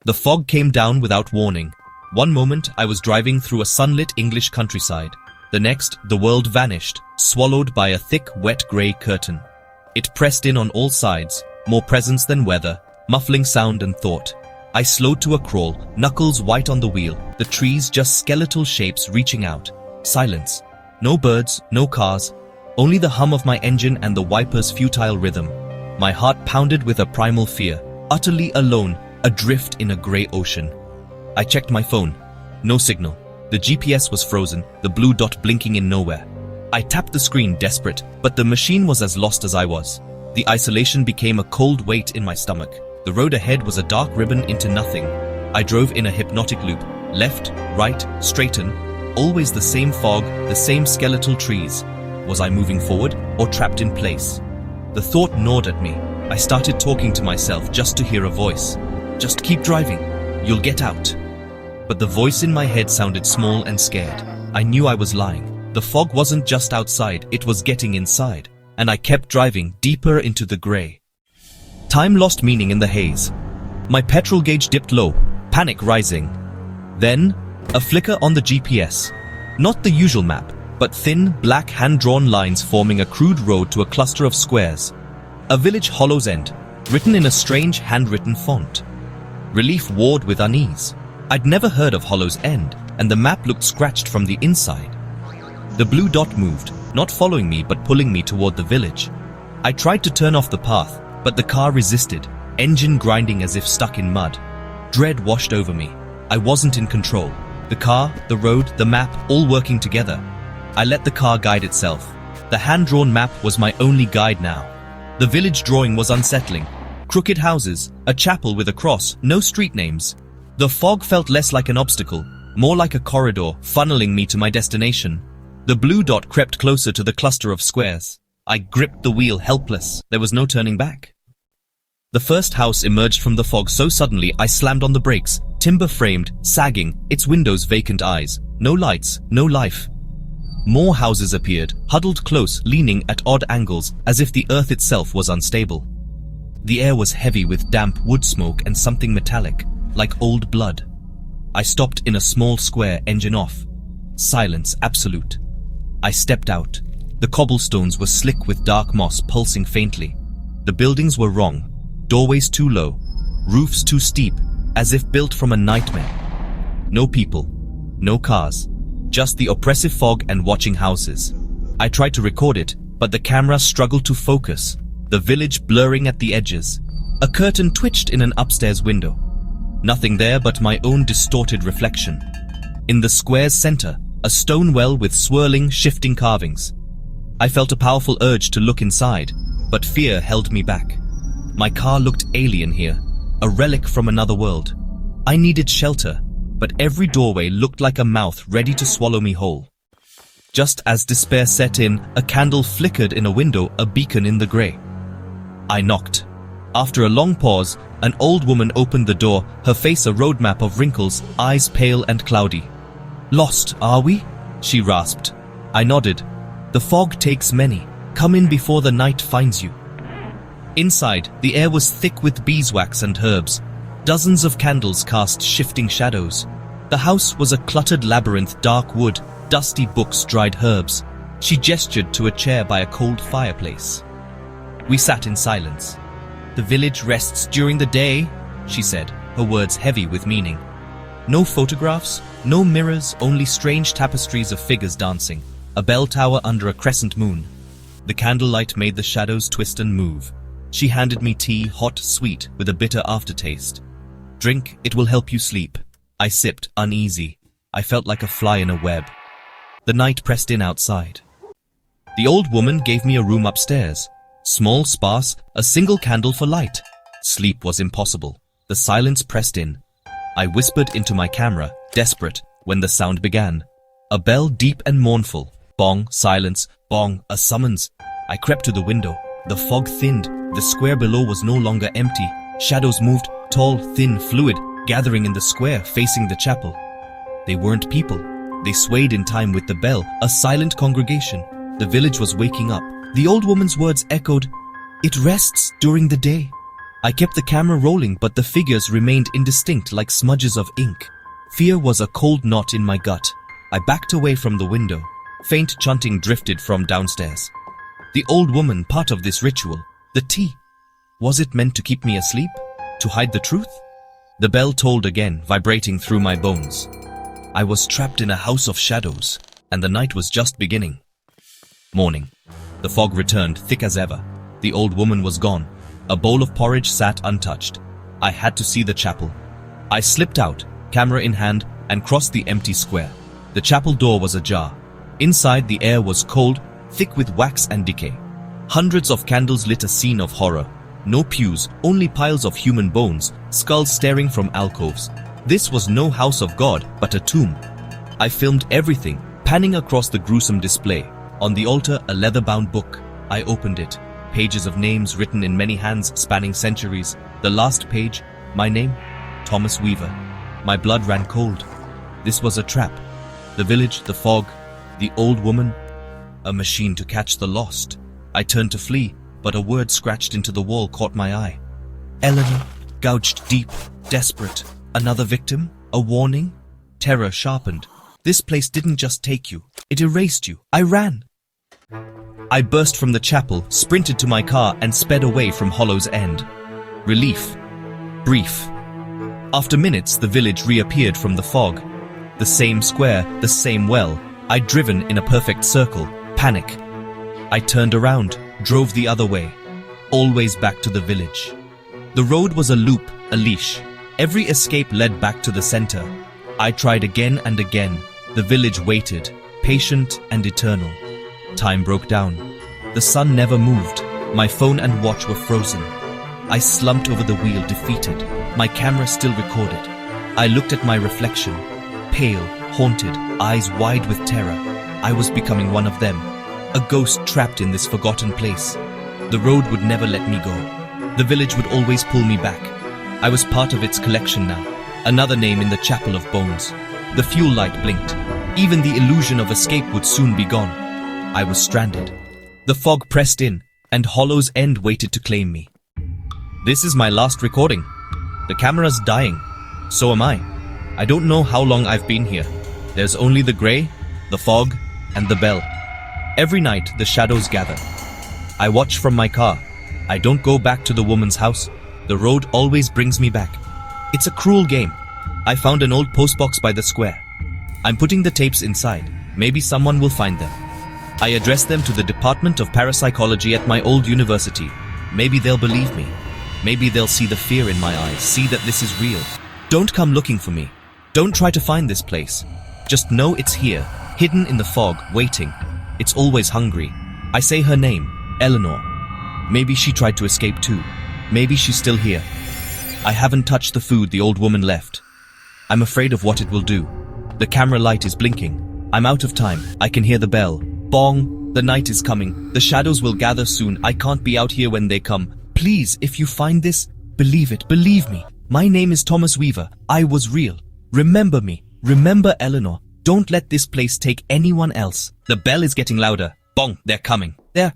The fog came down without warning. One moment, I was driving through a sunlit English countryside. The next, the world vanished, swallowed by a thick, wet grey curtain. It pressed in on all sides, more presence than weather, muffling sound and thought. I slowed to a crawl, knuckles white on the wheel, the trees just skeletal shapes reaching out. Silence. No birds, no cars, only the hum of my engine and the wiper's futile rhythm. My heart pounded with a primal fear, utterly alone, adrift in a grey ocean. I checked my phone. No signal. The GPS was frozen, the blue dot blinking in nowhere. I tapped the screen, desperate, but the machine was as lost as I was. The isolation became a cold weight in my stomach. The road ahead was a dark ribbon into nothing. I drove in a hypnotic loop. Left, right, straighten. Always the same fog, the same skeletal trees. Was I moving forward or trapped in place? The thought gnawed at me. I started talking to myself just to hear a voice. Just keep driving. You'll get out. But the voice in my head sounded small and scared. I knew I was lying. The fog wasn't just outside, it was getting inside. And I kept driving deeper into the grey. Time lost meaning in the haze. My petrol gauge dipped low, panic rising. Then, a flicker on the GPS. Not the usual map, but thin, black hand-drawn lines forming a crude road to a cluster of squares. A village Hollow's End, written in a strange handwritten font. Relief warred with unease. I'd never heard of Hollow's End, and the map looked scratched from the inside. The blue dot moved, not following me but pulling me toward the village. I tried to turn off the path, but the car resisted, engine grinding as if stuck in mud. Dread washed over me. I wasn't in control. The car, the road, the map, all working together. I let the car guide itself. The hand-drawn map was my only guide now. The village drawing was unsettling. Crooked houses, a chapel with a cross, no street names. The fog felt less like an obstacle, more like a corridor, funneling me to my destination. The blue dot crept closer to the cluster of squares. I gripped the wheel, helpless. There was no turning back. The first house emerged from the fog so suddenly I slammed on the brakes, timber-framed, sagging, its windows vacant eyes. No lights, no life. More houses appeared, huddled close, leaning at odd angles, as if the earth itself was unstable. The air was heavy with damp wood smoke and something metallic, like old blood. I stopped in a small square, engine off. Silence absolute. I stepped out. The cobblestones were slick with dark moss pulsing faintly. The buildings were wrong. Doorways too low. Roofs too steep, as if built from a nightmare. No people. No cars. Just the oppressive fog and watching houses. I tried to record it, but the camera struggled to focus. The village blurring at the edges. A curtain twitched in an upstairs window. Nothing there but my own distorted reflection. In the square's center, a stone well with swirling, shifting carvings. I felt a powerful urge to look inside, but fear held me back. My car looked alien here, a relic from another world. I needed shelter, but every doorway looked like a mouth ready to swallow me whole. Just as despair set in, a candle flickered in a window, a beacon in the grey. I knocked. After a long pause, an old woman opened the door, her face a roadmap of wrinkles, eyes pale and cloudy. "Lost, are we?" she rasped. I nodded. "The fog takes many. Come in before the night finds you." Inside, the air was thick with beeswax and herbs. Dozens of candles cast shifting shadows. The house was a cluttered labyrinth, dark wood, dusty books, dried herbs. She gestured to a chair by a cold fireplace. We sat in silence. "The village rests during the day," she said, her words heavy with meaning. No photographs, no mirrors, only strange tapestries of figures dancing. A bell tower under a crescent moon. The candlelight made the shadows twist and move. She handed me tea, hot, sweet, with a bitter aftertaste. "Drink, it will help you sleep." I sipped, uneasy. I felt like a fly in a web. The night pressed in outside. The old woman gave me a room upstairs. Small, sparse, a single candle for light. Sleep was impossible. The silence pressed in. I whispered into my camera, desperate, when the sound began. A bell deep and mournful. Bong, silence, bong, a summons. I crept to the window. The fog thinned. The square below was no longer empty. Shadows moved, tall, thin, fluid, gathering in the square facing the chapel. They weren't people. They swayed in time with the bell, a silent congregation. The village was waking up. The old woman's words echoed, "It rests during the day." I kept the camera rolling, but the figures remained indistinct like smudges of ink. Fear was a cold knot in my gut. I backed away from the window. Faint chanting drifted from downstairs. The old woman, part of this ritual. The tea. Was it meant to keep me asleep? To hide the truth? The bell tolled again, vibrating through my bones. I was trapped in a house of shadows, and the night was just beginning. Morning. The fog returned, thick as ever. The old woman was gone. A bowl of porridge sat untouched. I had to see the chapel. I slipped out, camera in hand, and crossed the empty square. The chapel door was ajar. Inside, the air was cold, thick with wax and decay. Hundreds of candles lit a scene of horror. No pews, only piles of human bones, skulls staring from alcoves. This was no house of God, but a tomb. I filmed everything, panning across the gruesome display. On the altar, a leather-bound book. I opened it. Pages of names written in many hands spanning centuries. The last page, my name, Thomas Weaver. My blood ran cold. This was a trap. The village, the fog, the old woman, a machine to catch the lost. I turned to flee, but a word scratched into the wall caught my eye. Eleanor, gouged deep, desperate. Another victim? A warning? Terror sharpened. This place didn't just take you, it erased you. I ran. I burst from the chapel, sprinted to my car, and sped away from Hollow's End. Relief. Brief. After minutes, the village reappeared from the fog. The same square, the same well. I'd driven in a perfect circle. Panic. I turned around, drove the other way. Always back to the village. The road was a loop, a leash. Every escape led back to the center. I tried again and again. The village waited, patient and eternal. Time broke down. The sun never moved. My phone and watch were frozen. I slumped over the wheel, defeated. My camera still recorded. I looked at my reflection. Pale, haunted, eyes wide with terror. I was becoming one of them. A ghost trapped in this forgotten place. The road would never let me go. The village would always pull me back. I was part of its collection now. Another name in the chapel of bones. The fuel light blinked. Even the illusion of escape would soon be gone. I was stranded. The fog pressed in, and Hollow's End waited to claim me. This is my last recording. The camera's dying. So am I. I don't know how long I've been here. There's only the grey, the fog, and the bell. Every night, the shadows gather. I watch from my car. I don't go back to the woman's house. The road always brings me back. It's a cruel game. I found an old postbox by the square. I'm putting the tapes inside. Maybe someone will find them. I address them to the Department of Parapsychology at my old university. Maybe they'll believe me. Maybe they'll see the fear in my eyes, see that this is real. Don't come looking for me. Don't try to find this place. Just know it's here, hidden in the fog, waiting. It's always hungry. I say her name, Eleanor. Maybe she tried to escape too. Maybe she's still here. I haven't touched the food the old woman left. I'm afraid of what it will do. The camera light is blinking. I'm out of time. I can hear the bell. Bong! The night is coming. The shadows will gather soon. I can't be out here when they come. Please, if you find this, believe it. Believe me. My name is Thomas Weaver. I was real. Remember me. Remember Eleanor. Don't let this place take anyone else. The bell is getting louder. Bong! They're coming. There.